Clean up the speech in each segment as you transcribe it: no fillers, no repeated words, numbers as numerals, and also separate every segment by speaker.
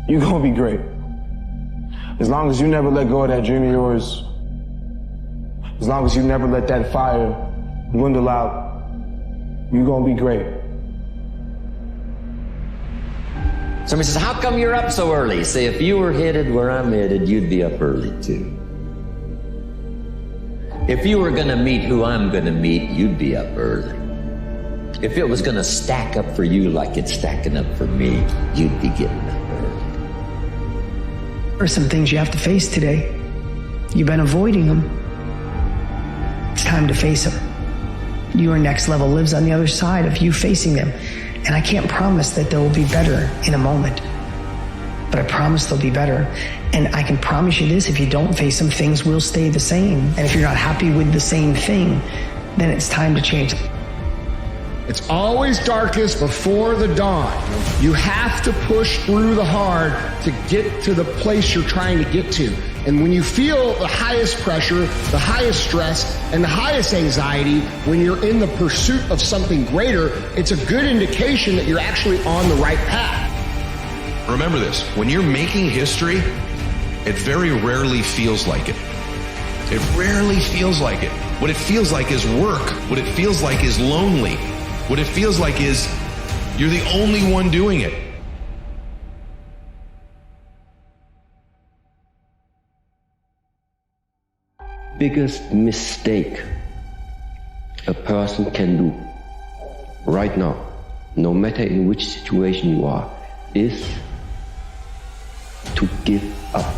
Speaker 1: you're gonna be great. As long as you never let go of that dream of yours, as long as you never let that fire dwindle out, you're gonna be great.
Speaker 2: Somebody says, how come you're up so early? Say, if you were headed where I'm headed, you'd be up early too. If you were gonna meet who I'm gonna meet, you'd be up early. If it was gonna stack up for you like it's stacking up for me, you'd be getting up early.
Speaker 3: There are some things you have to face today. You've been avoiding them. It's time to face them. Your next level lives on the other side of you facing them. And I can't promise that they'll be better in a moment, but I promise they'll be better. And I can promise you this, if you don't face them, things will stay the same. And if you're not happy with the same thing, then it's time to change.
Speaker 4: It's always darkest before the dawn. You have to push through the hard to get to the place you're trying to get to. And when you feel the highest pressure, the highest stress, and the highest anxiety, when you're in the pursuit of something greater, it's a good indication that you're actually on the right path.
Speaker 5: Remember this, when you're making history, it very rarely feels like it. It rarely feels like it. What it feels like is work. What it feels like is lonely. What it feels like is you're the only one doing it.
Speaker 6: Biggest mistake a person can do right now, no matter in which situation you are, is to give up.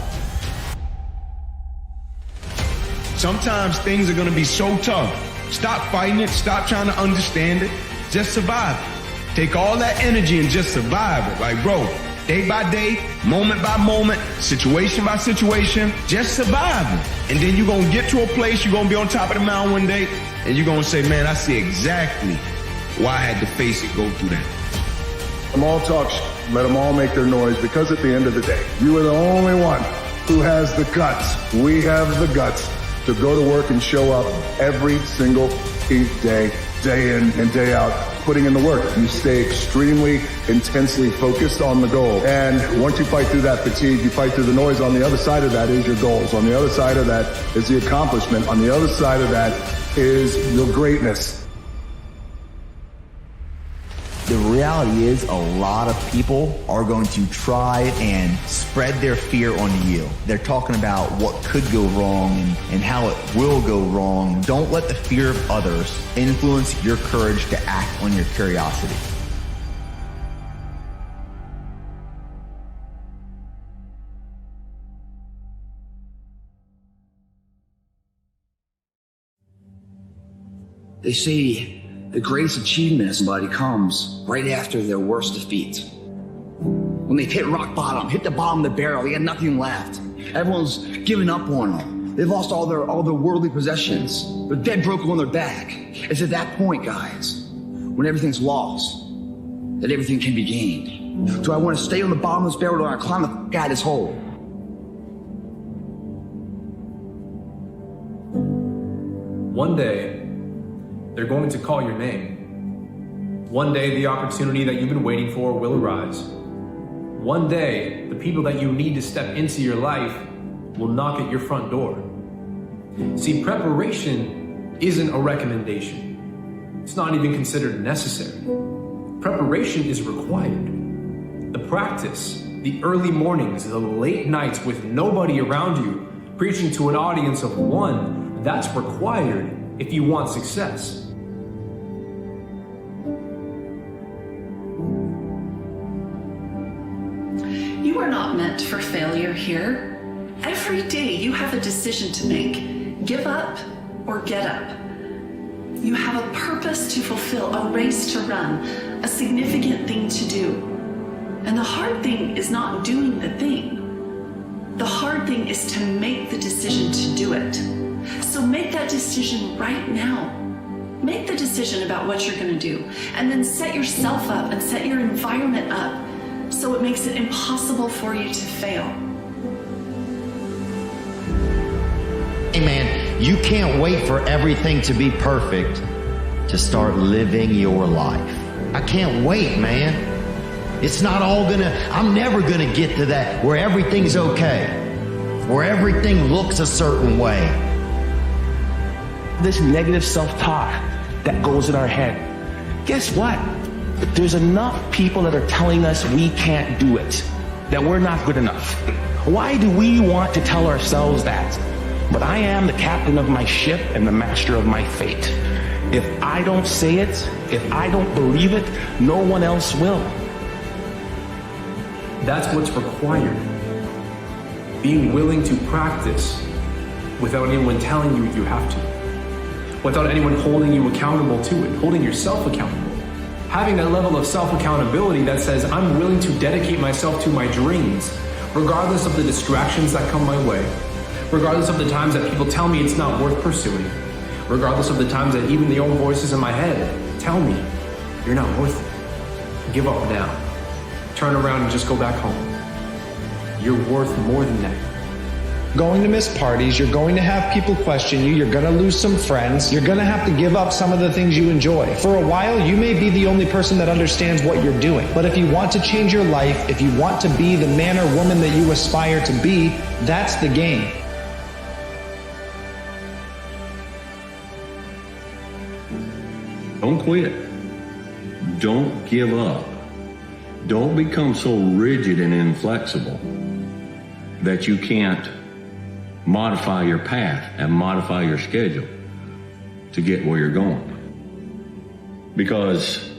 Speaker 7: Sometimes things are going to be so tough. Stop fighting it. Stop trying to understand it. Just survive it. Take all that energy and just survive it. Like, bro, day by day, moment by moment, situation by situation, just survive it. And then you're going to get to a place, you're going to be on top of the mountain one day, and you're going to say, man, I see exactly why I had to face it, go through that.
Speaker 8: Let them all talk, let them all make their noise, because at the end of the day, you are the only one who has the guts. We have the guts to go to work and show up every single day, day in and day out, putting in the work. You stay extremely, intensely focused on the goal. And once you fight through that fatigue, you fight through the noise. On the other side of that is your goals. On the other side of that is the accomplishment. On the other side of that is your greatness.
Speaker 9: The reality is a lot of people are going to try and spread their fear onto you. They're talking about what could go wrong and how it will go wrong. Don't let the fear of others influence your courage to act on your curiosity.
Speaker 10: They say the greatest achievement of somebody comes right after their worst defeat. When they've hit rock bottom, hit the bottom of the barrel, they got nothing left. Everyone's given up on them. They've lost all their worldly possessions. They're dead broke on their back. It's at that point, guys, when everything's lost, that everything can be gained. Do I want to stay on the bottom of this barrel, or do I want to climb the guy this hole?
Speaker 11: One day, they're going to call your name. One day, the opportunity that you've been waiting for will arise. One day, the people that you need to step into your life will knock at your front door. See, preparation isn't a recommendation. It's not even considered necessary. Preparation is required. The practice, the early mornings, the late nights with nobody around you, preaching to an audience of one, that's required if you want success.
Speaker 12: You are not meant for failure here. Every day you have a decision to make. Give up or get up. You have a purpose to fulfill, a race to run, a significant thing to do. And the hard thing is not doing the thing. The hard thing is to make the decision to do it. So make that decision right now. Make the decision about what you're going to do, and then set yourself up and set your environment up so it makes it impossible for you to fail.
Speaker 2: Hey man, you can't wait for everything to be perfect to start living your life. I can't wait, man.
Speaker 9: It's not all I'm never gonna get to that where everything's okay, where everything looks a certain way.
Speaker 13: This negative self-talk that goes in our head, guess what? There's enough people that are telling us we can't do it, that we're not good enough. Why do we want to tell ourselves that? But I am the captain of my ship and the master of my fate. If I don't say it, if I don't believe it, no one else will.
Speaker 11: That's what's required. Being willing to practice without anyone telling you you have to. Without anyone holding you accountable to it, holding yourself accountable. Having that level of self-accountability that says, I'm willing to dedicate myself to my dreams, regardless of the distractions that come my way, regardless of the times that people tell me it's not worth pursuing, regardless of the times that even the own voices in my head tell me, you're not worth it. Give up now. Turn around and just go back home. You're worth more than that.
Speaker 14: Going to miss parties, you're going to have people question you, you're going to lose some friends, you're going to have to give up some of the things you enjoy. For a while, you may be the only person that understands what you're doing. But if you want to change your life, if you want to be the man or woman that you aspire to be, that's the game.
Speaker 15: Don't quit. Don't give up. Don't become so rigid and inflexible that you can't modify your path and modify your schedule to get where you're going. Because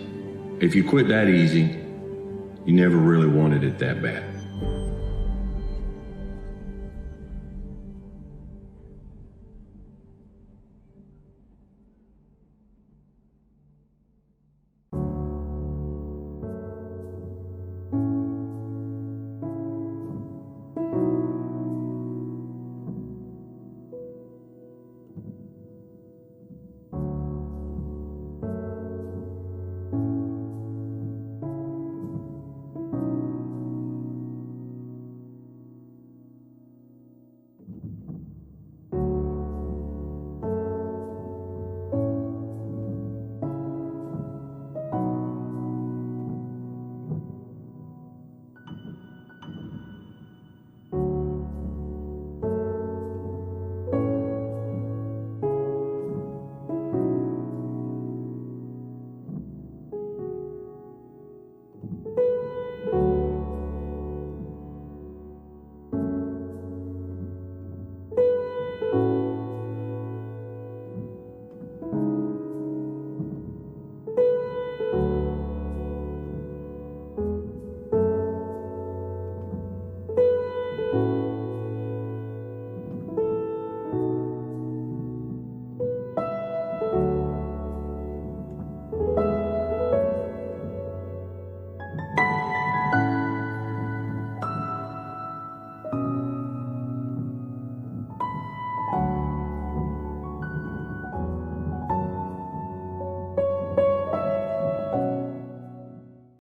Speaker 15: if you quit that easy, you never really wanted it that bad.